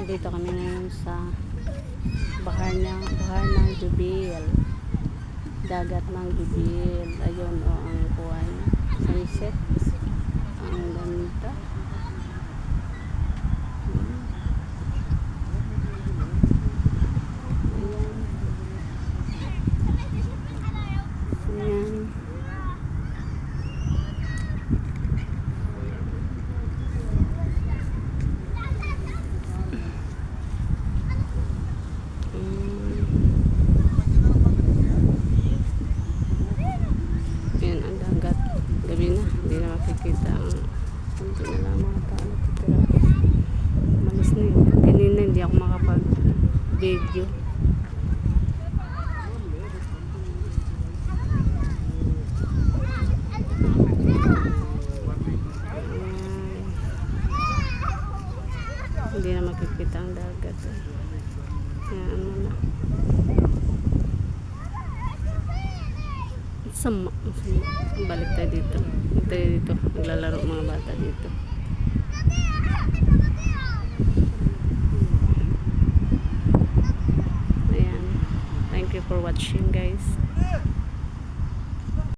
Dito kami ngayon sa bahar ng Jubil. Dagat ng Jubil. Ayun o ang kuwan. Sunset. Ang ganda. Ayan. Ayan. Yan ang dagat. Gabi na, hindi na makikita ang kunti na lang mga tao natitira. Malis na yun. Kanina hindi ako makapag video. Hindi na makikita ang dagat. Yan ano na. Sama. Balik tayo dito. Naglalaro mga bata dito. Ayan. Thank you for watching, guys.